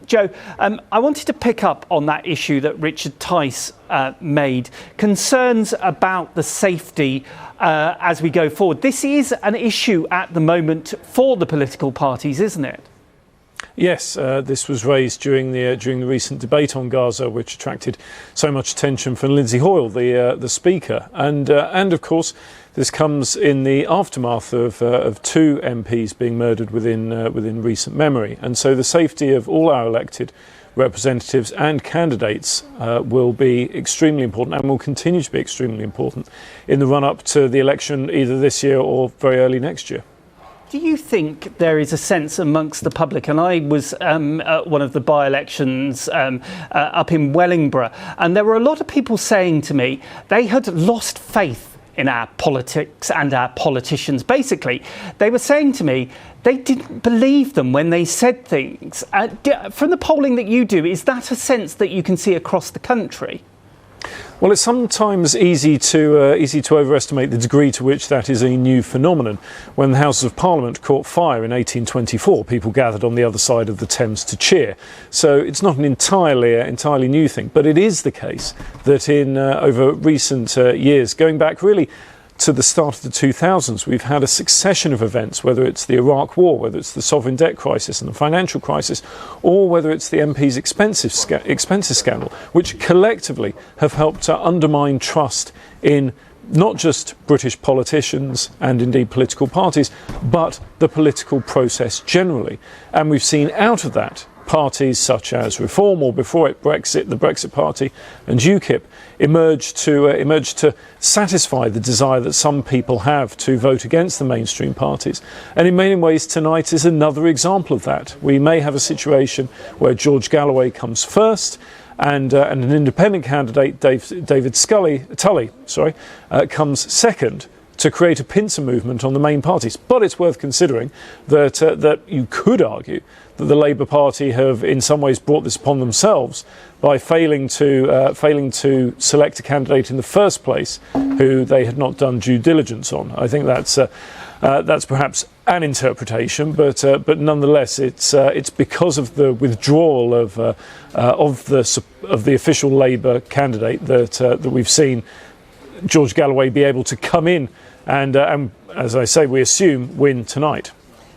Joe, I wanted to pick up on that issue that Richard Tice made, concerns about the safety as we go forward. This is an issue at the moment for the political parties, isn't it? Yes, this was raised during the recent debate on Gaza, which attracted so much attention from Lindsay Hoyle, the Speaker, and of course this comes in the aftermath of two MPs being murdered within recent memory, and so the safety of all our elected representatives and candidates will be extremely important and will continue to be extremely important in the run-up to the election either this year or very early next year. Do you think there is a sense amongst the public, and I was at one of the by-elections up in Wellingborough, and there were a lot of people saying to me they had lost faith in our politics and our politicians. Basically, they were saying to me they didn't believe them when they said things. From the polling that you do, is that a sense that you can see across the country? Well, it's sometimes easy to overestimate the degree to which that is a new phenomenon. When the Houses of Parliament caught fire in 1824, people gathered on the other side of the Thames to cheer. So it's not an entirely new thing, but it is the case that in over recent years, going back really to the start of the 2000s, we've had a succession of events, whether it's the Iraq War, whether it's the sovereign debt crisis and the financial crisis, or whether it's the MP's expenses scandal, which collectively have helped to undermine trust in not just British politicians and indeed political parties, but the political process generally. And we've seen out of that parties such as Reform, or before it Brexit, the Brexit Party and UKIP, emerged to satisfy the desire that some people have to vote against the mainstream parties. And in many ways tonight is another example of that. We may have a situation where George Galloway comes first and an independent candidate, David Tully, comes second, to create a pincer movement on the main parties. But it's worth considering that you could argue that the Labour Party have in some ways brought this upon themselves by failing to select a candidate in the first place who they had not done due diligence on. I think that's perhaps an interpretation, but nonetheless, it's because of the withdrawal of the official Labour candidate that we've seen George Galloway be able to come in and as I say, we assume, win tonight.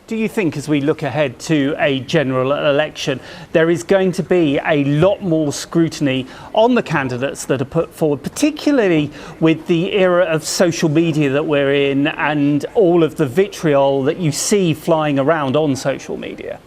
Do you think, as we look ahead to a general election, there is going to be a lot more scrutiny on the candidates that are put forward, particularly with the era of social media that we're in and all of the vitriol that you see flying around on social media?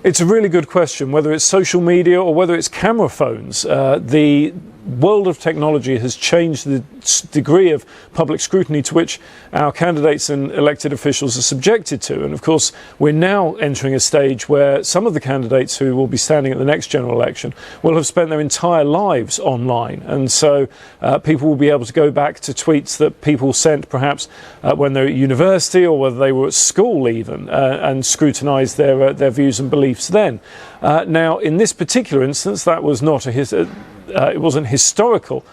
It's a really good question, whether it's social media or whether it's camera phones. The world of technology has changed the degree of public scrutiny to which our candidates and elected officials are subjected to. And of course, we're now entering a stage where some of the candidates who will be standing at the next general election will have spent their entire lives online. And so people will be able to go back to tweets that people sent perhaps when they're at university or whether they were at school even, and scrutinise their views and beliefs then. Now, in this particular instance, that was not it wasn't historical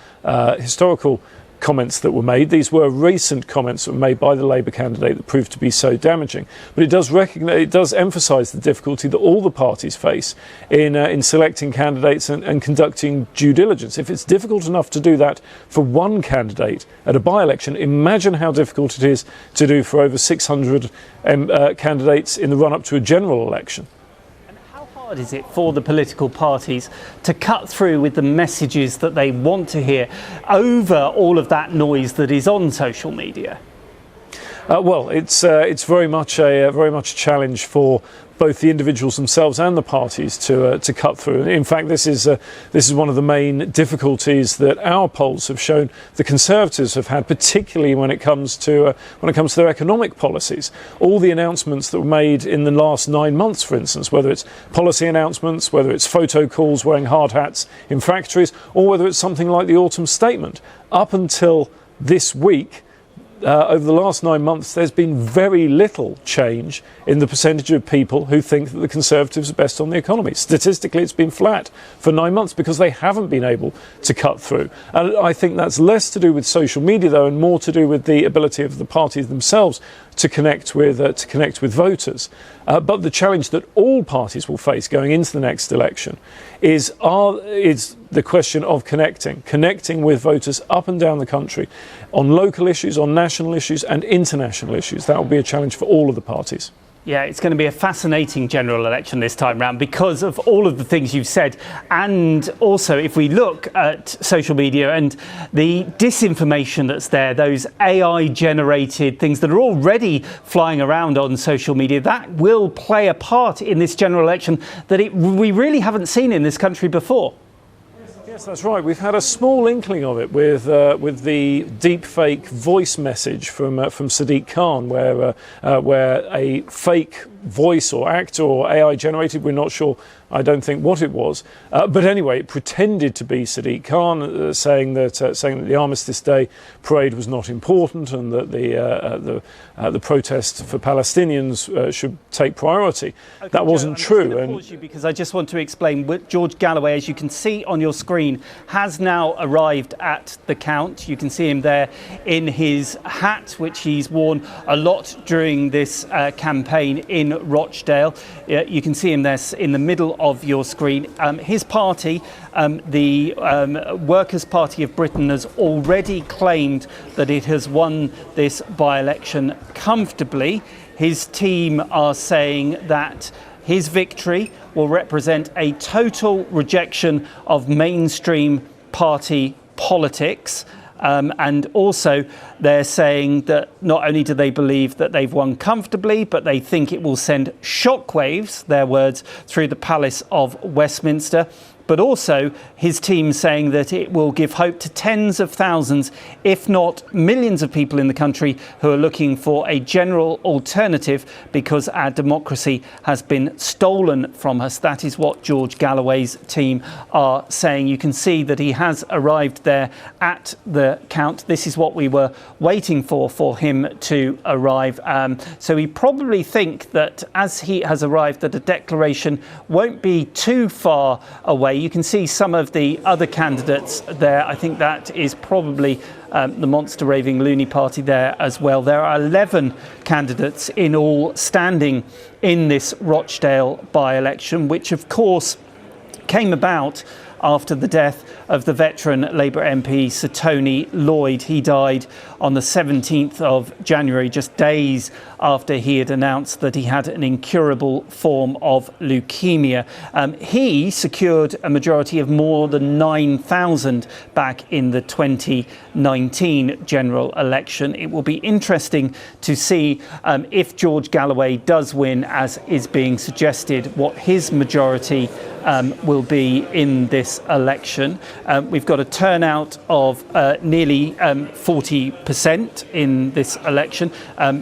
comments that were made. These were recent comments that were made by the Labour candidate that proved to be so damaging. But it does emphasise the difficulty that all the parties face in selecting candidates and conducting due diligence. If it's difficult enough to do that for one candidate at a by-election, imagine how difficult it is to do for over 600 candidates in the run-up to a general election. How hard is it for the political parties to cut through with the messages that they want to hear over all of that noise that is on social media? Well, it's very much a challenge for both the individuals themselves and the parties to cut through. In fact, this is one of the main difficulties that our polls have shown the Conservatives have had, particularly when it comes to their economic policies. All the announcements that were made in the last 9 months, for instance, whether it's policy announcements, whether it's photo calls wearing hard hats in factories, or whether it's something like the autumn statement, up until this week, over the last 9 months, there's been very little change in the percentage of people who think that the Conservatives are best on the economy. Statistically, it's been flat for 9 months because they haven't been able to cut through. And I think that's less to do with social media, though, and more to do with the ability of the parties themselves to connect with voters. But the challenge that all parties will face going into the next election is the question of connecting with voters up and down the country on local issues, on national issues and international issues. That will be a challenge for all of the parties. Yeah, it's going to be a fascinating general election this time round because of all of the things you've said. And also, if we look at social media and the disinformation that's there, those AI-generated things that are already flying around on social media, that will play a part in this general election that we really haven't seen in this country before. Yes, that's right. We've had a small inkling of it with the deepfake voice message from Sadiq Khan, where a fake voice or actor or AI generated, we're not sure, I don't think, what it was, but anyway, it pretended to be Sadiq Khan, saying that the Armistice Day parade was not important and that the protest for Palestinians should take priority. Okay, that wasn't true. I'm just going to pause you because I just want to explain. George Galloway, as you can see on your screen, has now arrived at the count. You can see him there in his hat, which he's worn a lot during this campaign in Rochdale. You can see him there in the middle of your screen. His party, the Workers' Party of Britain, has already claimed that it has won this by-election comfortably. His team are saying that his victory will represent a total rejection of mainstream party politics. And also they're saying that not only do they believe that they've won comfortably, but they think it will send shockwaves, their words, through the Palace of Westminster. But also his team saying that it will give hope to tens of thousands, if not millions of people in the country who are looking for a general alternative because our democracy has been stolen from us. That is what George Galloway's team are saying. You can see that he has arrived there at the count. This is what we were waiting for him to arrive. So we probably think that as he has arrived, that a declaration won't be too far away. You can see some of the other candidates there. I think that is probably the monster raving loony party there as well. There are 11 candidates in all standing in this Rochdale by-election, which of course came about after the death of the veteran Labour MP Sir Tony Lloyd. He died on the 17th of January, just days after he had announced that he had an incurable form of leukemia. He secured a majority of more than 9,000 back in the 2019 general election. It will be interesting to see if George Galloway does win, as is being suggested, what his majority will be in this election. We've got a turnout of nearly 40% in this election.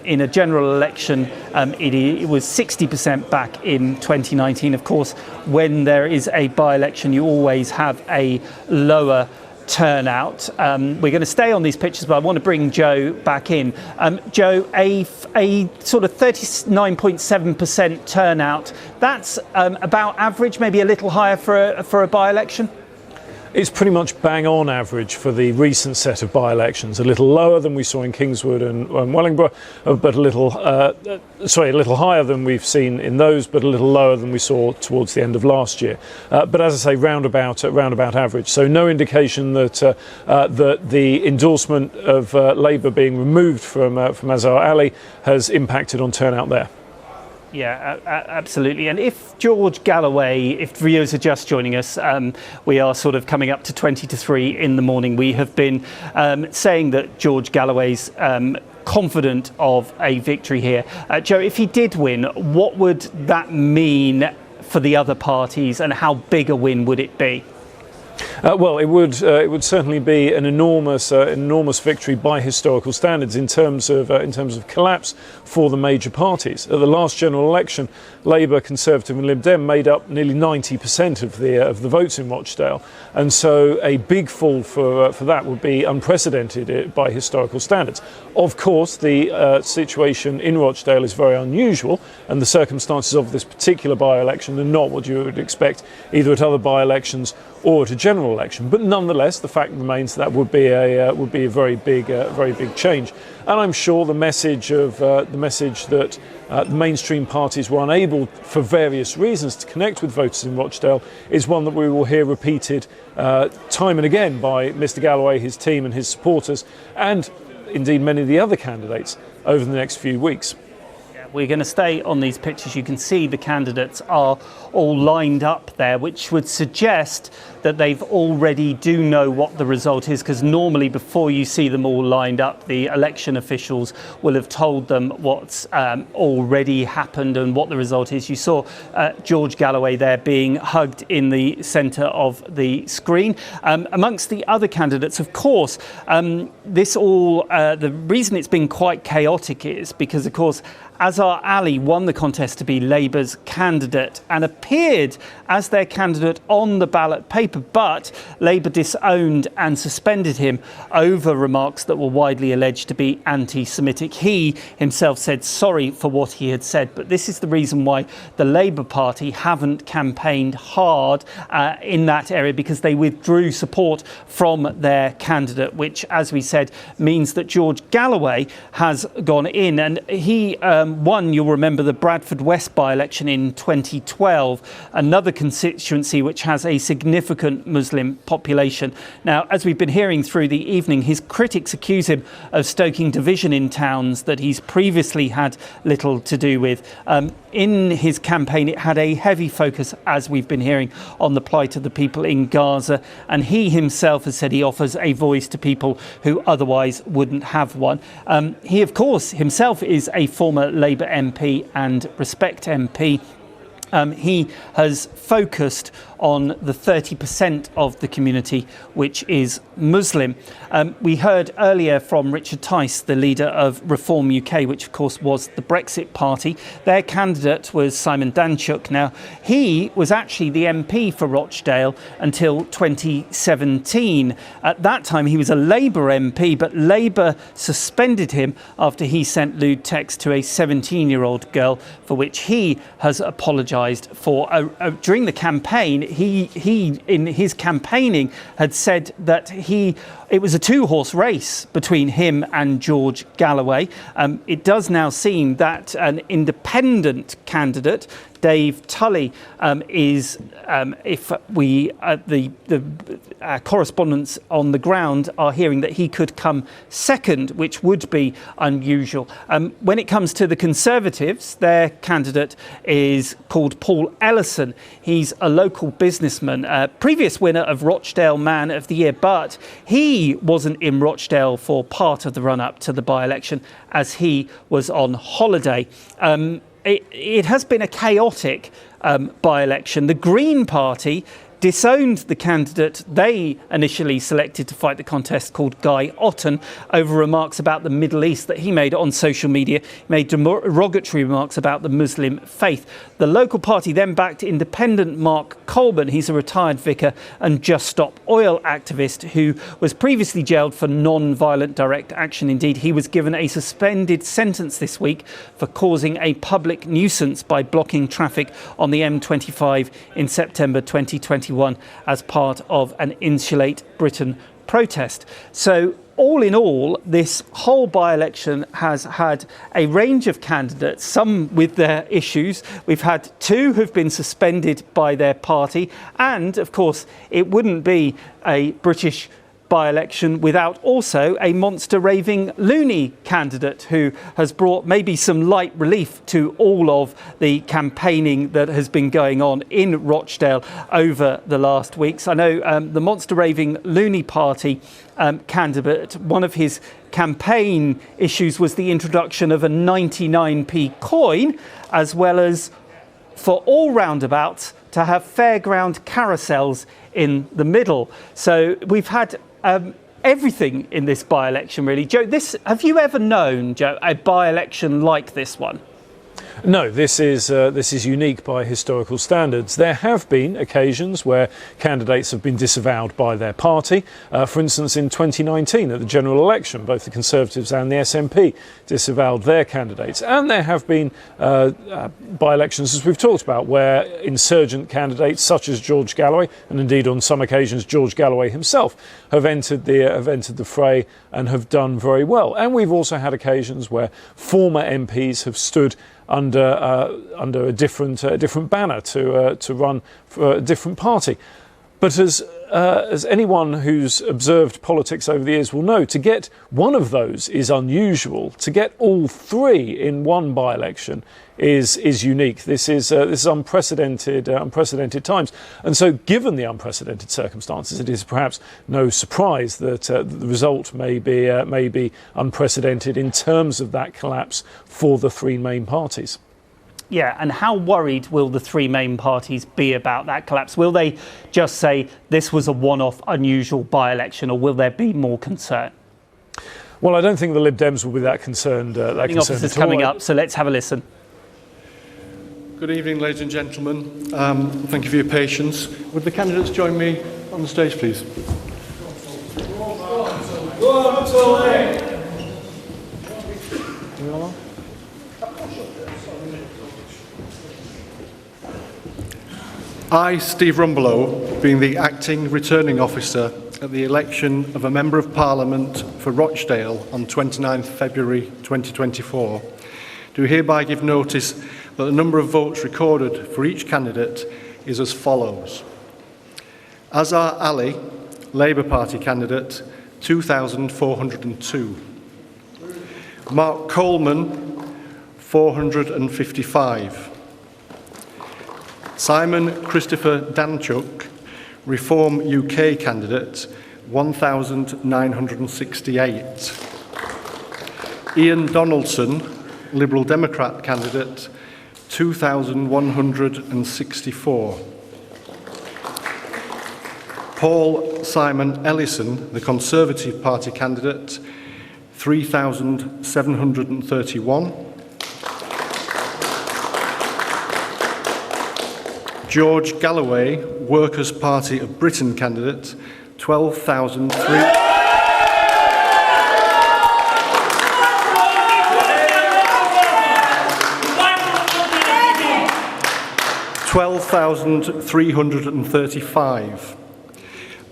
In a general election, it was 60% back in 2019. Of course, when there is a by-election, you always have a lower turnout. We're going to stay on these pictures, but I want to bring Joe back in. Joe, a sort of 39.7% turnout. That's about average, maybe a little higher for a by-election? It's pretty much bang on average for the recent set of by-elections. A little lower than we saw in Kingswood and Wellingborough, but a little higher than we've seen in those, but a little lower than we saw towards the end of last year. But as I say, roundabout average. So no indication that the endorsement of Labour being removed from Azhar Ali has impacted on turnout there. Yeah, absolutely. And if George Galloway, if viewers are just joining us, we are sort of coming up to 20 to 3 in the morning. We have been saying that George Galloway's confident of a victory here. Joe, if he did win, what would that mean for the other parties and how big a win would it be? Well, it would certainly be an enormous victory by historical standards in terms of collapse for the major parties. At the last general election, Labour, Conservative and Lib Dem made up nearly 90% of the votes in Rochdale, and so a big fall for that would be unprecedented by historical standards. Of course, the situation in Rochdale is very unusual, and the circumstances of this particular by-election are not what you would expect either at other by-elections or at a general general election. But nonetheless, the fact remains that would be a very big change. And I'm sure the message that the mainstream parties were unable, for various reasons, to connect with voters in Rochdale is one that we will hear repeated time and again by Mr. Galloway, his team and his supporters, and indeed many of the other candidates over the next few weeks. We're going to stay on these pictures. You can see the candidates are all lined up there, which would suggest that they've already do know what the result is, because normally before you see them all lined up, the election officials will have told them what's already happened and what the result is. You saw George Galloway there being hugged in the centre of the screen. Amongst the other candidates, of course, the reason it's been quite chaotic is because, of course, Azhar Ali won the contest to be Labour's candidate and appeared as their candidate on the ballot paper, but Labour disowned and suspended him over remarks that were widely alleged to be anti-Semitic. He himself said sorry for what he had said, but this is the reason why the Labour Party haven't campaigned hard in that area, because they withdrew support from their candidate, which, as we said, means that George Galloway has gone in, and he won, you'll remember, the Bradford West by-election in 2012, another constituency which has a significant Muslim population. Now, as we've been hearing through the evening, his critics accuse him of stoking division in towns that he's previously had little to do with. In his campaign, it had a heavy focus, as we've been hearing, on the plight of the people in Gaza, and he himself has said he offers a voice to people who otherwise wouldn't have one. He, of course, himself is a former Labour MP and Respect MP. He has focused on the 30% of the community which is Muslim. We heard earlier from Richard Tice, the leader of Reform UK, which of course was the Brexit party. Their candidate was Simon Danczuk. Now, he was actually the MP for Rochdale until 2017. At that time, he was a Labour MP, but Labour suspended him after he sent lewd text to a 17-year-old girl, for which he has apologised for. During the campaign, he in his campaigning had said that it was a two-horse race between him and George Galloway. It does now seem that an independent candidate, Dave Tully, is, if we, the correspondents on the ground are hearing that he could come second, which would be unusual. When it comes to the Conservatives, their candidate is called Paul Ellison. He's a local businessman, previous winner of Rochdale Man of the Year, but he wasn't in Rochdale for part of the run-up to the by-election, as he was on holiday. It has been a chaotic by-election. The Green Party disowned the candidate they initially selected to fight the contest, called Guy Otten, over remarks about the Middle East that he made on social media. He made derogatory remarks about the Muslim faith. The local party then backed independent Mark Colburn. He's a retired vicar and Just Stop Oil activist who was previously jailed for non-violent direct action. Indeed, he was given a suspended sentence this week for causing a public nuisance by blocking traffic on the M25 in September 2021 as part of an Insulate Britain protest. So all in all, this whole by-election has had a range of candidates, some with their issues. We've had two who've been suspended by their party, and of course it wouldn't be a British by-election without also a monster raving loony candidate who has brought maybe some light relief to all of the campaigning that has been going on in Rochdale over the last weeks. I know the monster raving loony party candidate, one of his campaign issues was the introduction of a 99p coin, as well as for all roundabouts to have fairground carousels in the middle. So we've had everything in this by-election, really. Joe, have you ever known, Joe, a by-election like this one? No, this is unique by historical standards. There have been occasions where candidates have been disavowed by their party. For instance, in 2019 at the general election, both the Conservatives and the SNP disavowed their candidates. And there have been by-elections, as we've talked about, where insurgent candidates such as George Galloway, and indeed on some occasions George Galloway himself, have entered the fray and have done very well. And we've also had occasions where former MPs have stood under a different banner to run for a different party. But as anyone who's observed politics over the years will know, to get one of those is unusual. To get all three in one by-election is unique. This is unprecedented times. And so, given the unprecedented circumstances, it is perhaps no surprise that the result may be unprecedented in terms of that collapse for the three main parties. Yeah, and how worried will the three main parties be about that collapse? Will they just say this was a one-off, unusual by-election, or will there be more concern? Well, I don't think the Lib Dems will be that concerned. The officer's coming up, so let's have a listen. Good evening, ladies and gentlemen. Thank you for your patience. Would the candidates join me on the stage, please? I, Steve Rumbelow, being the acting returning officer at the election of a Member of Parliament for Rochdale on 29th February 2024, do hereby give notice that the number of votes recorded for each candidate is as follows. Azhar Ali, Labour Party candidate, 2,402. Mark Coleman, 455. Simon Christopher Danchuk, Reform UK candidate, 1,968. Ian Donaldson, Liberal Democrat candidate, 2,164. Paul Simon Ellison, the Conservative Party candidate, 3,731. George Galloway, Workers' Party of Britain candidate, 12,003. 12,335.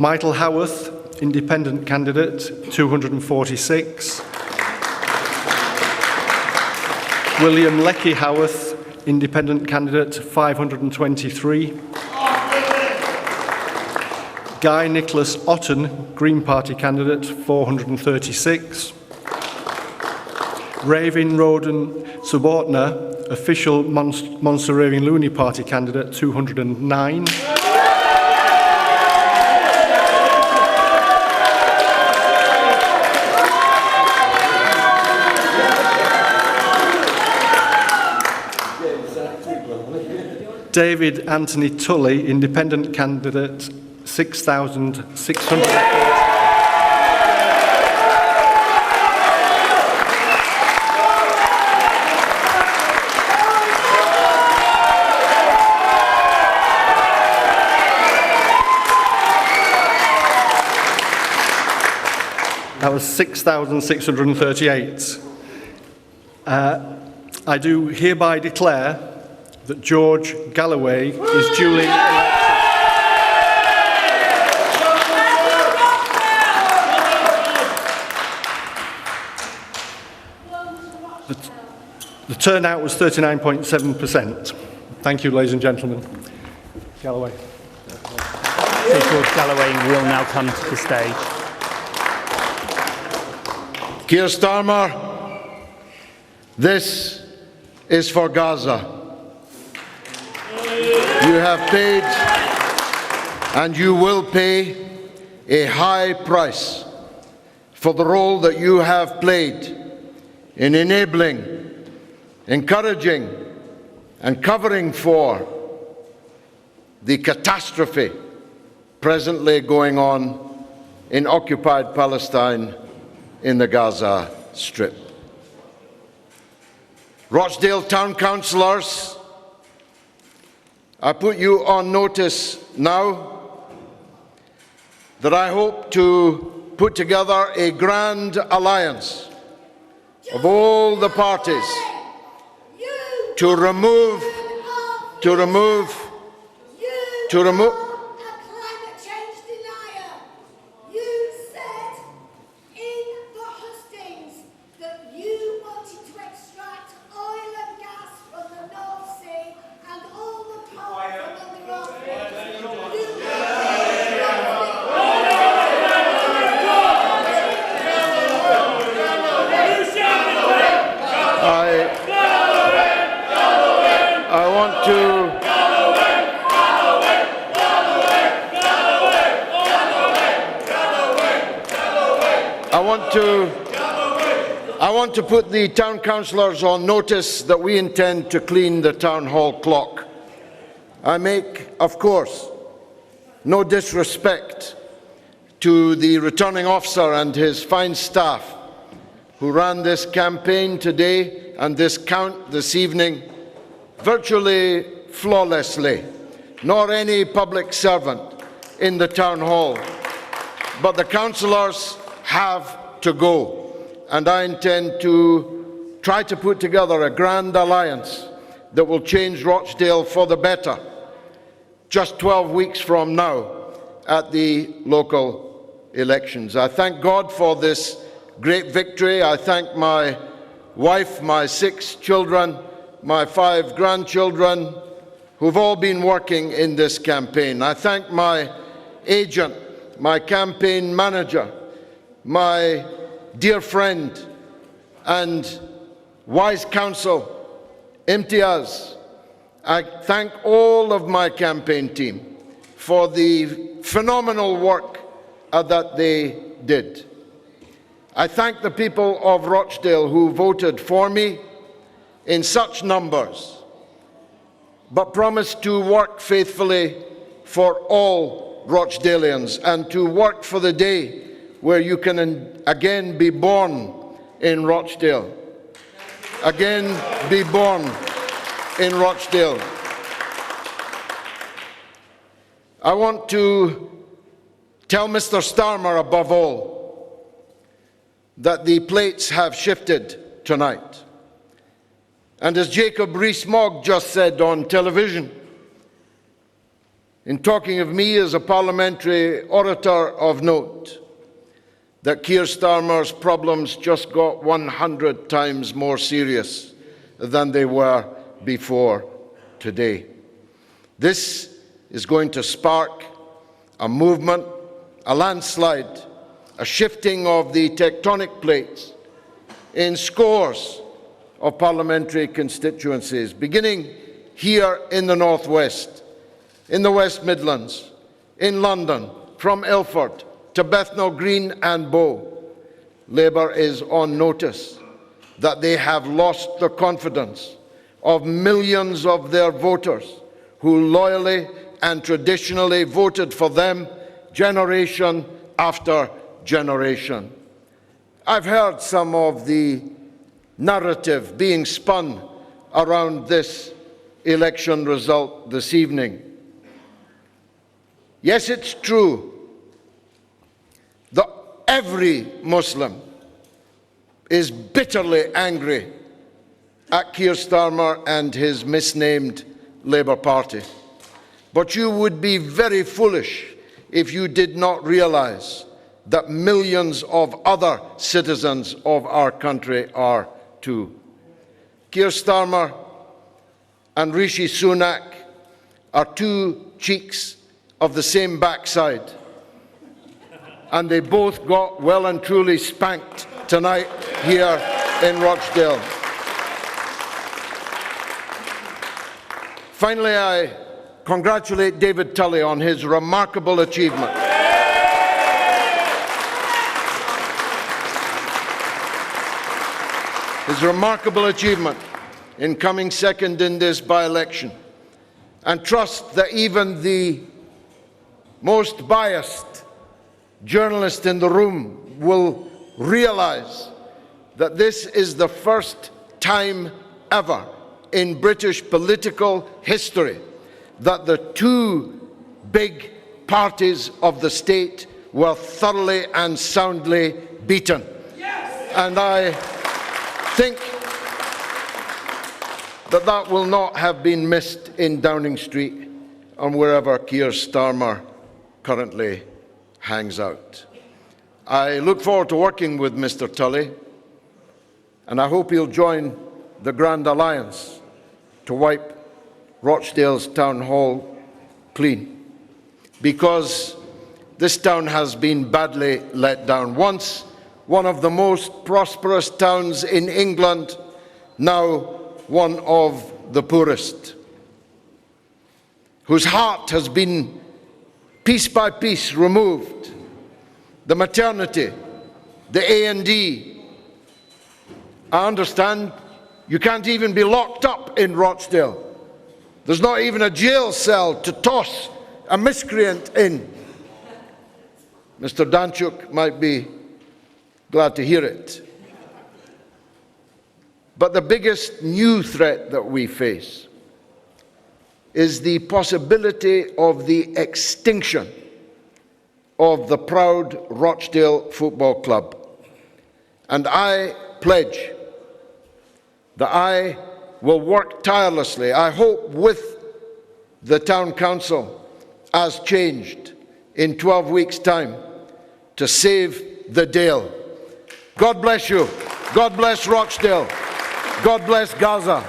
Michael Howarth, Independent candidate, 246. William Leckie Howarth, Independent candidate, 523. Guy Nicholas Otten, Green Party candidate, 436. Ravin Roden Subordna, Official Montserrat Looney Party candidate, 209. David Anthony Tully, Independent candidate, 6,600. That was 6,638. I do hereby declare that George Galloway is duly elected. The turnout was 39.7%. Thank you, ladies and gentlemen. Galloway. So George Galloway will now come to the stage. Keir Starmer, this is for Gaza. You have paid and you will pay a high price for the role that you have played in enabling, encouraging and covering for the catastrophe presently going on in occupied Palestine in the Gaza Strip. Rochdale Town Councillors, I put you on notice now that I hope to put together a grand alliance of all the parties to remove climate change denier. You said in the hustings that you wanted to extract oil and gas from the North Sea and all the coal from the North I want to put the town councillors on notice that we intend to clean the town hall clock. I make, of course, no disrespect to the returning officer and his fine staff who ran this campaign today and this count this evening virtually flawlessly, nor any public servant in the town hall. But the councillors have to go, and I intend to try to put together a grand alliance that will change Rochdale for the better just 12 weeks from now at the local elections. I thank God for this great victory. I thank my wife, my 6 children, my 5 grandchildren, who've all been working in this campaign. I thank my agent, my campaign manager, my dear friend and wise counsel, Imtiaz. I thank all of my campaign team for the phenomenal work that they did. I thank the people of Rochdale who voted for me in such numbers, but promised to work faithfully for all Rochdalians and to work for the day where you can again be born in Rochdale. Again be born in Rochdale. I want to tell Mr. Starmer above all that the plates have shifted tonight. And as Jacob Rees-Mogg just said on television, in talking of me as a parliamentary orator of note, that Keir Starmer's problems just got 100 times more serious than they were before today. This is going to spark a movement, a landslide, a shifting of the tectonic plates in scores of parliamentary constituencies, beginning here in the Northwest, in the West Midlands, in London, from Ilford to Bethnal Green and Bow. Labour is on notice that they have lost the confidence of millions of their voters who loyally and traditionally voted for them generation after generation. I've heard some of the narrative being spun around this election result this evening. Yes, it's true that every Muslim is bitterly angry at Keir Starmer and his misnamed Labour Party. But you would be very foolish if you did not realise that millions of other citizens of our country are too. Keir Starmer and Rishi Sunak are 2 cheeks of the same backside, and they both got well and truly spanked tonight here in Rochdale. Finally, I congratulate David Tully on his remarkable achievement. His remarkable achievement in coming second in this by-election, and trust that even the most biased journalist in the room will realize that this is the first time ever in British political history that the two big parties of the state were thoroughly and soundly beaten. Yes. And I think that that will not have been missed in Downing Street and wherever Keir Starmer currently hangs out. I look forward to working with Mr. Tully, and I hope he'll join the Grand Alliance to wipe Rochdale's town hall clean, because this town has been badly let down. Once one of the most prosperous towns in England, now one of the poorest, whose heart has been piece by piece removed. The maternity, the A&D. I understand you can't even be locked up in Rochdale. There's not even a jail cell to toss a miscreant in. Mr. Danchuk might be glad to hear it. But the biggest new threat that we face is the possibility of the extinction of the proud Rochdale Football Club. And I pledge that I will work tirelessly, I hope with the Town Council as changed in 12 weeks' time, to save the Dale. God bless you. God bless Rochdale. God bless Gaza.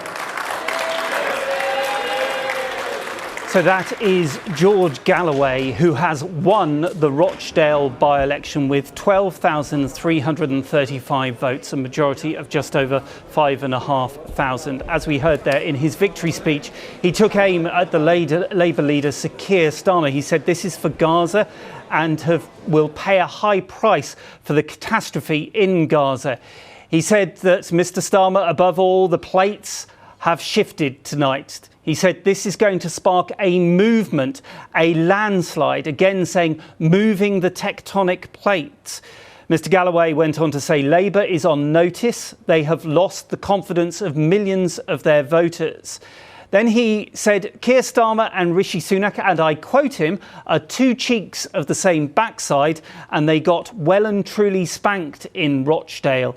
So that is George Galloway, who has won the Rochdale by-election with 12,335 votes, a majority of just over 5,500. As we heard there in his victory speech, he took aim at the Labour leader, Sir Keir Starmer. He said this is for Gaza and will pay a high price for the catastrophe in Gaza. He said that Mr. Starmer, above all, the plates have shifted tonight. He said this is going to spark a movement, a landslide, again saying moving the tectonic plates. Mr. Galloway went on to say Labour is on notice. They have lost the confidence of millions of their voters. Then he said Keir Starmer and Rishi Sunak, and I quote him, are two cheeks of the same backside, and they got well and truly spanked in Rochdale.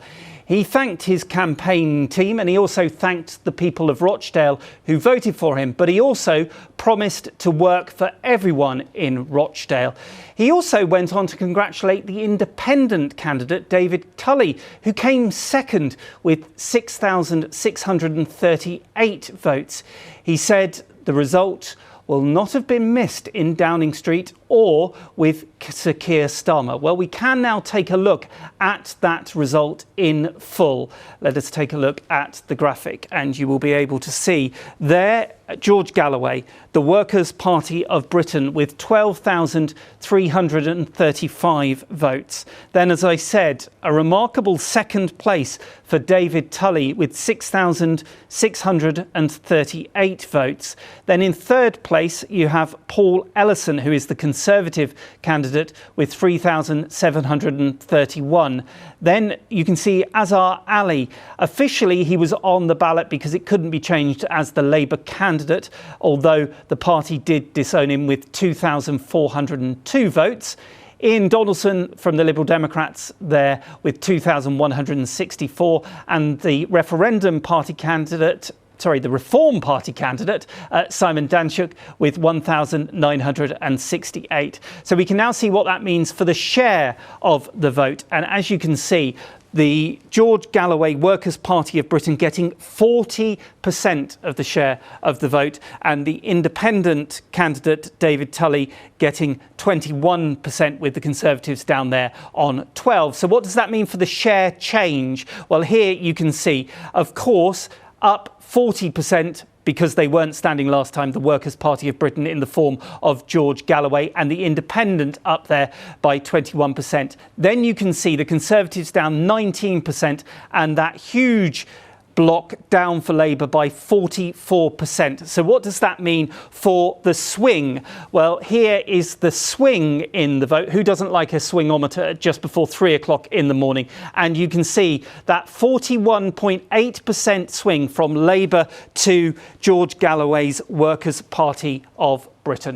He thanked his campaign team, and he also thanked the people of Rochdale who voted for him, but he also promised to work for everyone in Rochdale. He also went on to congratulate the independent candidate, David Tully, who came second with 6,638 votes. He said the result will not have been missed in Downing Street or with Sir Keir Starmer. Well, we can now take a look at that result in full. Let us take a look at the graphic, and you will be able to see there George Galloway, the Workers' Party of Britain, with 12,335 votes. Then, as I said, a remarkable second place for David Tully with 6,638 votes. Then in third place, you have Paul Ellison, who is the Conservative candidate, with 3,731. Then you can see Azhar Ali. Officially, he was on the ballot because it couldn't be changed as the Labour candidate, although the party did disown him with 2,402 votes. Ian Donaldson from the Liberal Democrats there with 2,164, and the Reform Party candidate, Simon Danchuk, with 1,968. So we can now see what that means for the share of the vote. And as you can see, the George Galloway Workers' Party of Britain getting 40% of the share of the vote, and the independent candidate David Tully getting 21%, with the Conservatives down there on 12. So what does that mean for the share change? Well, here you can see, of course, up 40%, because they weren't standing last time, the Workers' Party of Britain in the form of George Galloway, and the Independent up there by 21%. Then you can see the Conservatives down 19%, and that huge bloc down for Labour by 44%. So what does that mean for the swing? Well, here is the swing in the vote. Who doesn't like a swingometer just before 3 o'clock in the morning? And you can see that 41.8% swing from Labour to George Galloway's Workers' Party of Britain.